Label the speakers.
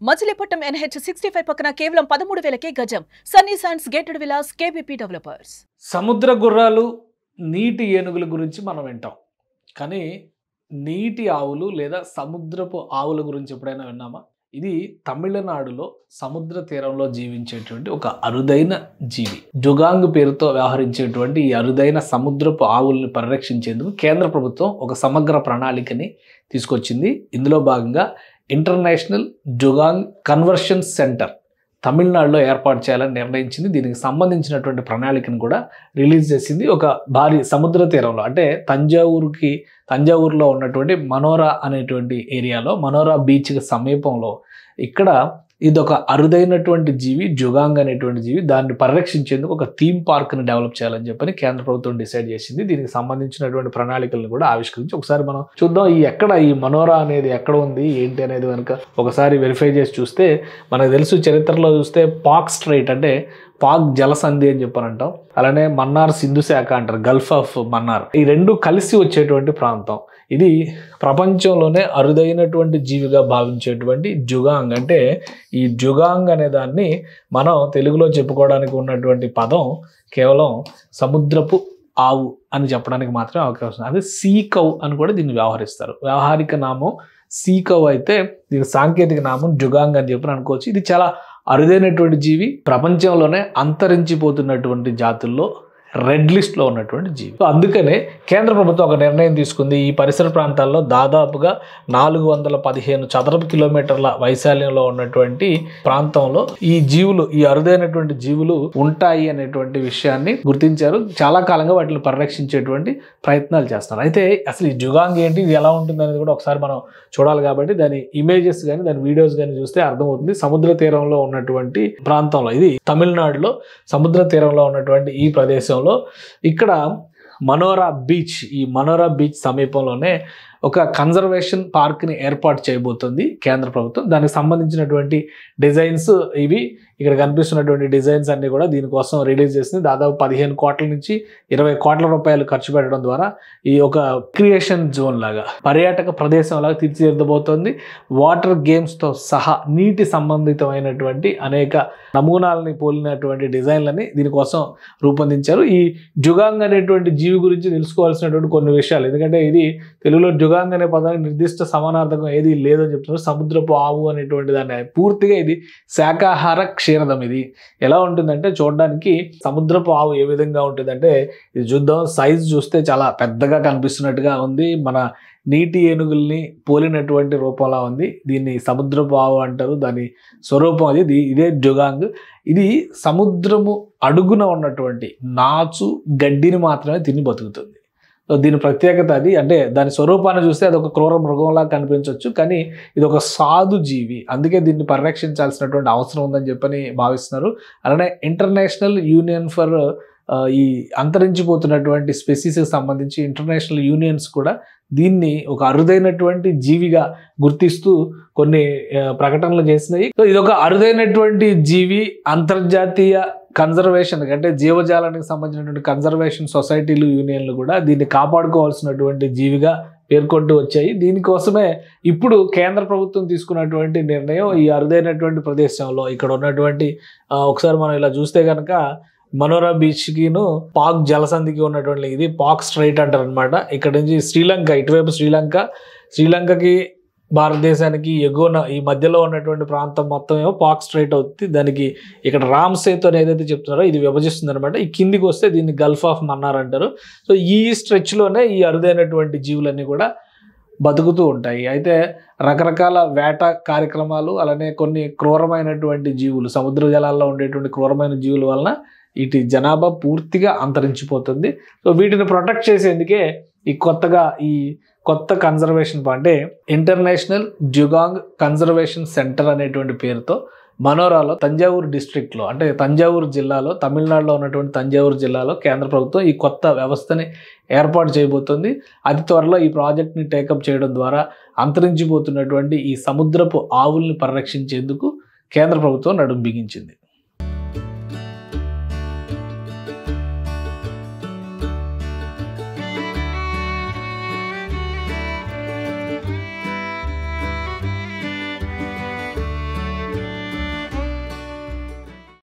Speaker 1: Machilipatnam NH 65 పక్కన కేవలం 13,000కే గజం. Sunny sands gated Vilas KBP developers.
Speaker 2: సముద్ర గుర్రాలు, నీటి ఏనుగుల గురించి మనం వింటాం. కానీ నీటి ఆవులు లేదా సముద్రపు ఆవుల గురించి ఎప్పుడైనా విన్నామా? ఇది తమిళనాడులో సముద్ర తీరంలో జీవించేటువంటి ఒక అరుదైన జీవి. జుగాంగ్ పేరుతో వ్యవహరించేటువంటి ఈ అరుదైన సముద్రపు ఆవుల్ని పరిరక్షించేందుకు కేంద్ర ప్రభుత్వం ఒక సమగ్ర ప్రణాళికని తీసుకొచ్చింది. ఇందులో భాగంగా ఇంటర్నేషనల్ జుగాంగ్ కన్వర్షన్ సెంటర్ తమిళనాడులో ఏర్పాటు చేయాలని నిర్ణయించింది. దీనికి సంబంధించినటువంటి ప్రణాళికను కూడా రిలీజ్ చేసింది. ఒక భారీ సముద్ర తీరంలో అంటే తంజావూరులో ఉన్నటువంటి మనోరా అనేటువంటి ఏరియాలో, మనోరా బీచ్కి సమీపంలో ఇక్కడ ఇదొక అరుదైనటువంటి జీవి, జుగాంగ్ అనేటువంటి జీవి. దాన్ని పరిరక్షించేందుకు ఒక థీమ్ పార్క్ని డెవలప్ చేయాలని చెప్పని కేంద్ర ప్రభుత్వం డిసైడ్ చేసింది. దీనికి సంబంధించినటువంటి ప్రణాళికలను కూడా ఆవిష్కరించి ఒకసారి మనం చూద్దాం. ఈ మనోరా అనేది ఎక్కడ ఉంది ఏంటి అనేది కనుక ఒకసారి వెరిఫై చేసి చూస్తే మనకు తెలుసు. చరిత్రలో చూస్తే పాక్ స్ట్రైట్ అంటే పాక్ జలసంధి అని చెప్పని అంటాం. అలానే మన్నార్ సింధు శాఖ అంటారు, గల్ఫ్ ఆఫ్ మన్నార్. ఈ రెండు కలిసి వచ్చేటువంటి ప్రాంతం. ఇది ప్రపంచంలోనే అరుదైనటువంటి జీవిగా భావించేటువంటి జుగాంగ్. అంటే ఈ జుగాంగ్ అనే దాన్ని మనం తెలుగులో చెప్పుకోవడానికి ఉన్నటువంటి పదం కేవలం సముద్రపు ఆవు అని చెప్పడానికి మాత్రమే అవకాశం. అదే సీ కౌ అని కూడా దీన్ని వ్యవహరిస్తారు. వ్యవహారిక నామం సీ కౌ అయితే దీని సాంకేతిక నామం జుగాంగ్ అని చెప్పి అనుకోవచ్చు. ఇది చాలా అరుదైనటువంటి జీవి, ప్రపంచంలోనే అంతరించిపోతున్నటువంటి జాతుల్లో రెడ్ లిస్ట్లో ఉన్నటువంటి జీవి. సో అందుకనే కేంద్ర ప్రభుత్వం ఒక నిర్ణయం తీసుకుంది. ఈ పరిసర ప్రాంతాల్లో దాదాపుగా 415 చదరపు కిలోమీటర్ల వైశాల్యంలో ఉన్నటువంటి ప్రాంతంలో ఈ అరుదైనటువంటి జీవులు ఉంటాయి అనేటువంటి విషయాన్ని గుర్తించారు. చాలా కాలంగా వాటిని పరిరక్షించేటువంటి ప్రయత్నాలు చేస్తున్నారు. అయితే అసలు ఈ జుగాంగ్ ఏంటి, ఇది ఎలా ఉంటుంది అనేది కూడా ఒకసారి మనం చూడాలి. కాబట్టి దాని ఇమేజెస్ కానీ దాని వీడియోస్ కానీ చూస్తే అర్థమవుతుంది. సముద్ర తీరంలో ఉన్నటువంటి ప్రాంతంలో, ఇది తమిళనాడులో సముద్ర తీరంలో ఉన్నటువంటి ఈ ప్రదేశం ఇక్కడ మనోరా బీచ్, ఈ మనోరా బీచ్ సమీపంలోనే ఒక కన్జర్వేషన్ పార్క్ని ఏర్పాటు చేయబోతుంది కేంద్ర ప్రభుత్వం. దానికి సంబంధించినటువంటి డిజైన్స్ ఇవి ఇక్కడ కనిపిస్తున్నటువంటి డిజైన్స్ అన్ని కూడా దీనికోసం రిలీజ్ చేసింది. దాదాపు 15 కోట్ల నుంచి 20 కోట్ల రూపాయలు ఖర్చు పెట్టడం ద్వారా ఈ ఒక క్రియేషన్ జోన్ లాగా, పర్యాటక ప్రదేశం లాగా తీర్చిదిద్దబోతోంది. వాటర్ గేమ్స్తో సహా నీటి సంబంధితమైనటువంటి అనేక నమూనాలని పోలినటువంటి డిజైన్లని దీనికోసం రూపొందించారు. ఈ జుగాంగ్ అనేటువంటి జీవి గురించి తెలుసుకోవాల్సినటువంటి కొన్ని విషయాలు, ఎందుకంటే ఇది తెలుగులో జుగాంగ్ అనే పదానికి నిర్దిష్ట సమానార్థకం ఏది లేదని చెప్తున్నారు. సముద్రపు ఆవు అనేటువంటి దాన్ని పూర్తిగా ఇది శాకాహార క్షీరదం. ఇది ఎలా ఉంటుందంటే చూడడానికి సముద్రపు ఆవు ఏ విధంగా ఉంటుందంటే ఇది చూద్దాం. సైజ్ చూస్తే చాలా పెద్దగా కనిపిస్తున్నట్టుగా ఉంది. మన నీటి ఏనుగుల్ని పోలినటువంటి రూపంలా ఉంది. దీన్ని సముద్రపు ఆవు అంటారు. దాని స్వరూపం అది. ఇదే జుగాంగ్. ఇది సముద్రము అడుగున ఉన్నటువంటి నాచు గడ్డిని మాత్రమే తిని బతుకుతుంది. దీని ప్రత్యేకత అది. అంటే దాని స్వరూపాన్ని చూస్తే అది ఒక క్రూర మృగంలా కనిపించవచ్చు, కానీ ఇది ఒక సాధు జీవి. అందుకే దీన్ని పరిరక్షించాల్సినటువంటి అవసరం ఉందని చెప్పని భావిస్తున్నారు. అలానే ఇంటర్నేషనల్ యూనియన్ ఫర్ ఈ అంతరించిపోతున్నటువంటి స్పెసీస్కి సంబంధించి ఇంటర్నేషనల్ యూనియన్స్ కూడా దీన్ని ఒక అరుదైనటువంటి జీవిగా గుర్తిస్తూ కొన్ని ప్రకటనలు చేసినాయి. సో ఇది ఒక అరుదైనటువంటి జీవి. అంతర్జాతీయ కన్జర్వేషన్ అంటే జీవజాలానికి సంబంధించినటువంటి కన్జర్వేషన్ సొసైటీలు, యూనియన్లు కూడా దీన్ని కాపాడుకోవాల్సినటువంటి జీవిగా పేర్కొంటూ వచ్చాయి. దీనికోసమే ఇప్పుడు కేంద్ర ప్రభుత్వం తీసుకున్నటువంటి నిర్ణయం ఈ అరుదైనటువంటి ప్రదేశంలో ఇక్కడ ఉన్నటువంటి ఒకసారి మనం ఇలా చూస్తే కనుక మనోరా బీచ్కిను పాక్ జలసంధికి ఉన్నటువంటి ఇది పాక్ స్ట్రైట్ అంటారు అనమాట. ఇక్కడ నుంచి శ్రీలంక, ఇటువైపు శ్రీలంకకి భారతదేశానికి ఎగువన ఈ మధ్యలో ఉన్నటువంటి ప్రాంతం మొత్తం ఏమో పాక్ స్ట్రైట్ అవుతుంది. దానికి ఇక్కడ రామ్ సేతు అని ఏదైతే చెప్తున్నారో ఇది విభజిస్తుంది అనమాట. ఈ కిందికి వస్తే దీన్ని గల్ఫ్ ఆఫ్ మన్నార్ అంటారు. సో ఈ స్ట్రెచ్లోనే ఈ అరుదైనటువంటి జీవులన్నీ కూడా బతుకుతూ ఉంటాయి. అయితే రకరకాల వేట కార్యక్రమాలు, అలానే కొన్ని క్రూరమైనటువంటి జీవులు, సముద్ర జలాల్లో ఉండేటువంటి క్రూరమైన జీవుల వలన వీటి జనాభా పూర్తిగా అంతరించిపోతుంది. సో వీటిని ప్రొటెక్ట్ చేసేందుకే ఈ కొత్త కన్జర్వేషన్ అంటే ఇంటర్నేషనల్ జుగాంగ్ కన్జర్వేషన్ సెంటర్ అనేటువంటి పేరుతో మనోరాలో తంజావూరు డిస్ట్రిక్ట్లో అంటే తంజావూరు జిల్లాలో, తమిళనాడులో ఉన్నటువంటి తంజావూరు జిల్లాలో కేంద్ర ప్రభుత్వం ఈ కొత్త వ్యవస్థని ఏర్పాటు చేయబోతుంది. అతి త్వరలో ఈ ప్రాజెక్ట్ని టేకప్ చేయడం ద్వారా అంతరించిపోతున్నటువంటి ఈ సముద్రపు ఆవుల్ని పరిరక్షించేందుకు కేంద్ర ప్రభుత్వం నడుం బిగించింది.